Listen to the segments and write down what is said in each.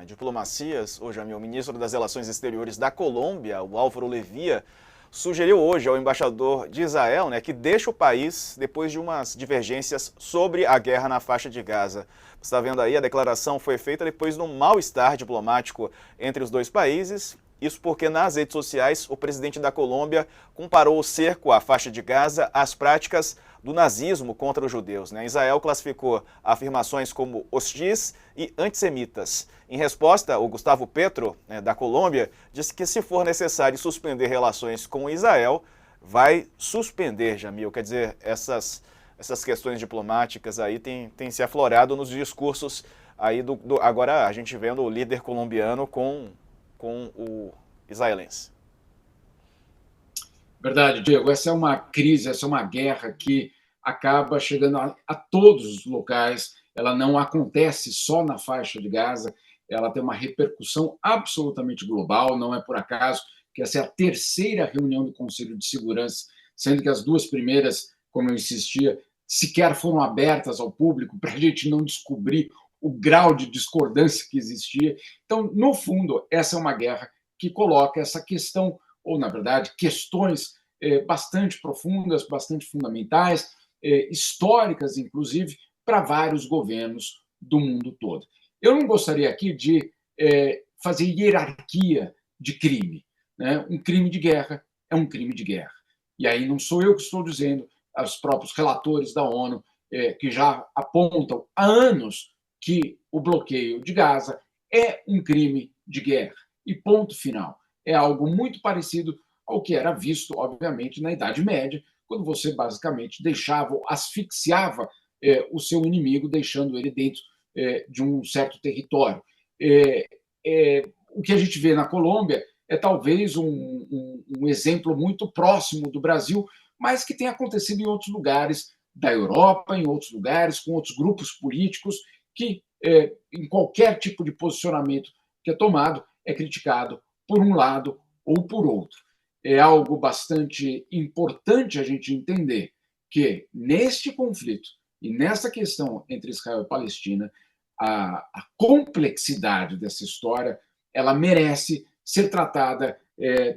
Diplomacias, hoje o ministro das Relações Exteriores da Colômbia, o Álvaro Levia, sugeriu hoje ao embaixador de Israel, que deixa o país depois de umas divergências sobre a guerra na faixa de Gaza. Você está vendo aí, a declaração foi feita depois de um mal-estar diplomático entre os dois países. Isso porque nas redes sociais o presidente da Colômbia comparou o cerco à faixa de Gaza às práticas do nazismo contra os judeus. Israel classificou afirmações como hostis e antissemitas. Em resposta, o Gustavo Petro, da Colômbia, disse que se for necessário suspender relações com Israel, vai suspender, Jamil. Quer dizer, essas questões diplomáticas aí têm se aflorado nos discursos aí agora a gente vendo o líder colombiano com o israelense. Verdade, Diego. Essa é uma crise, essa é uma guerra que acaba chegando a todos os locais. Ela não acontece só na faixa de Gaza, ela tem uma repercussão absolutamente global. Não é por acaso que essa é a terceira reunião do Conselho de Segurança, sendo que as duas primeiras, como eu insistia, sequer foram abertas ao público para a gente não descobrir o grau de discordância que existia. Então, no fundo, essa é uma guerra que coloca essa questão, ou, na verdade, questões bastante profundas, bastante fundamentais, históricas, inclusive, para vários governos do mundo todo. Eu não gostaria aqui de fazer hierarquia de crime. Um crime de guerra é um crime de guerra. E aí não sou eu que estou dizendo, os próprios relatores da ONU, que já apontam há anos que o bloqueio de Gaza é um crime de guerra. E ponto final. É algo muito parecido ao que era visto, obviamente, na Idade Média, quando você basicamente deixava, asfixiava o seu inimigo, deixando ele dentro de um certo território. O que a gente vê na Colômbia é talvez um exemplo muito próximo do Brasil, mas que tem acontecido em outros lugares da Europa, em outros lugares, com outros grupos políticos, que, em qualquer tipo de posicionamento que é tomado, é criticado por um lado ou por outro. É algo bastante importante a gente entender que, neste conflito e nessa questão entre Israel e Palestina, a complexidade dessa história ela merece ser tratada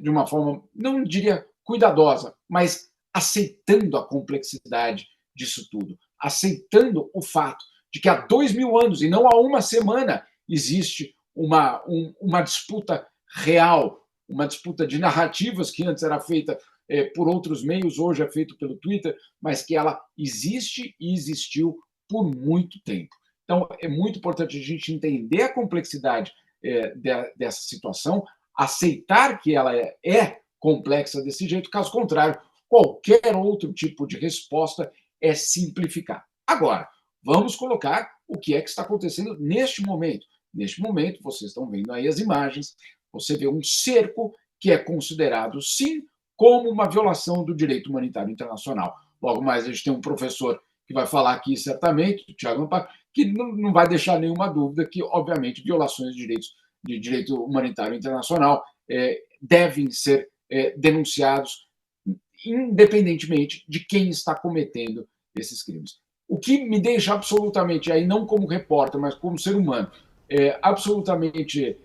de uma forma, não diria cuidadosa, mas aceitando a complexidade disso tudo, aceitando o fato de que há 2000 anos, e não há uma semana, existe uma disputa real, uma disputa de narrativas que antes era feita por outros meios, hoje é feito pelo Twitter, mas que ela existe e existiu por muito tempo. Então, é muito importante a gente entender a complexidade dessa situação, aceitar que ela é complexa desse jeito, caso contrário, qualquer outro tipo de resposta é simplificar. Agora, vamos colocar o que é que está acontecendo neste momento. Neste momento, vocês estão vendo aí as imagens, você vê um cerco que é considerado, sim, como uma violação do direito humanitário internacional. Logo mais, a gente tem um professor que vai falar aqui, certamente, o Tiago Amparo, que não vai deixar nenhuma dúvida que, obviamente, violações de direito humanitário internacional devem ser denunciados, independentemente de quem está cometendo esses crimes. O que me deixa absolutamente, aí não como repórter, mas como ser humano, absolutamente,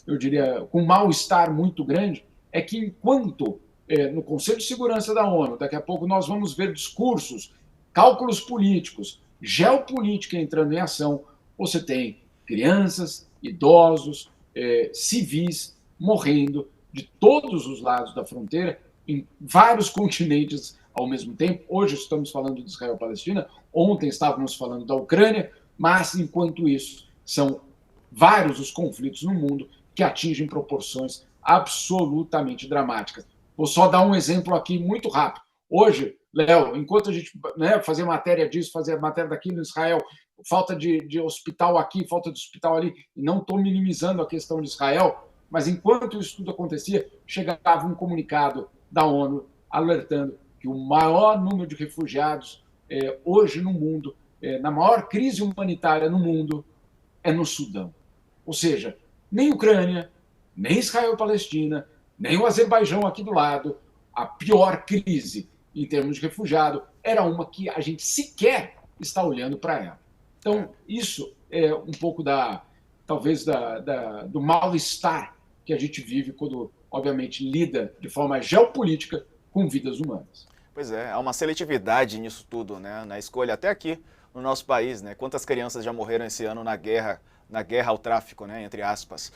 eu diria, com mal-estar muito grande, é que enquanto no Conselho de Segurança da ONU, daqui a pouco nós vamos ver discursos, cálculos políticos, geopolítica entrando em ação, você tem crianças, idosos, civis morrendo de todos os lados da fronteira, em vários continentes ao mesmo tempo. Hoje estamos falando de Israel e Palestina, ontem estávamos falando da Ucrânia, mas, enquanto isso, são vários os conflitos no mundo que atingem proporções absolutamente dramáticas. Vou só dar um exemplo aqui muito rápido. Hoje, Léo, enquanto a gente fazia matéria disso, fazia matéria daquilo em Israel, falta de hospital aqui, falta de hospital ali, e não estou minimizando a questão de Israel, mas enquanto isso tudo acontecia, chegava um comunicado da ONU alertando que o maior número de refugiados hoje no mundo, na maior crise humanitária no mundo, é no Sudão. Ou seja, nem Ucrânia, nem Israel e Palestina, nem o Azerbaijão aqui do lado, a pior crise em termos de refugiado era uma que a gente sequer está olhando para ela. Então, isso é um pouco talvez, do mal-estar que a gente vive quando, obviamente, lida de forma geopolítica com vidas humanas. Pois é, há uma seletividade nisso tudo, né? Na escolha, até aqui no nosso país, né? Quantas crianças já morreram esse ano na guerra ao tráfico, né? Entre aspas.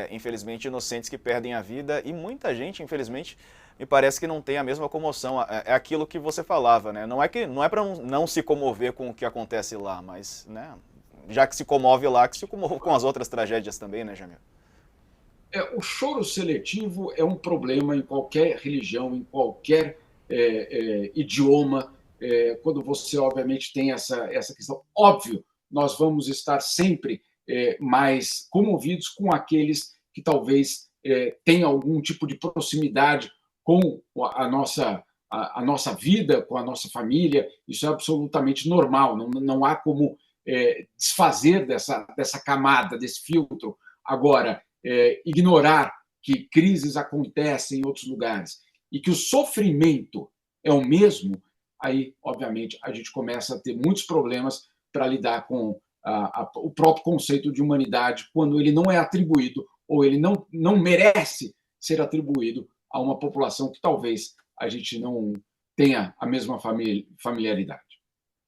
Infelizmente, inocentes que perdem a vida e muita gente, infelizmente, me parece que não tem a mesma comoção. É aquilo que você falava, né? Não é para não se comover com o que acontece lá, mas, né? Já que se comove lá, que se comove com as outras tragédias também, né, Jamil? O choro seletivo é um problema em qualquer religião, em qualquer idioma, quando você, obviamente, tem essa questão. Óbvio, nós vamos estar sempre mais comovidos com aqueles que talvez tenham algum tipo de proximidade com a nossa vida, com a nossa família. Isso é absolutamente normal, não há como desfazer dessa camada, desse filtro. Agora, ignorar que crises acontecem em outros lugares e que o sofrimento é o mesmo, aí, obviamente, a gente começa a ter muitos problemas para lidar com o próprio conceito de humanidade, quando ele não é atribuído ou ele não merece ser atribuído a uma população que talvez a gente não tenha a mesma familiaridade.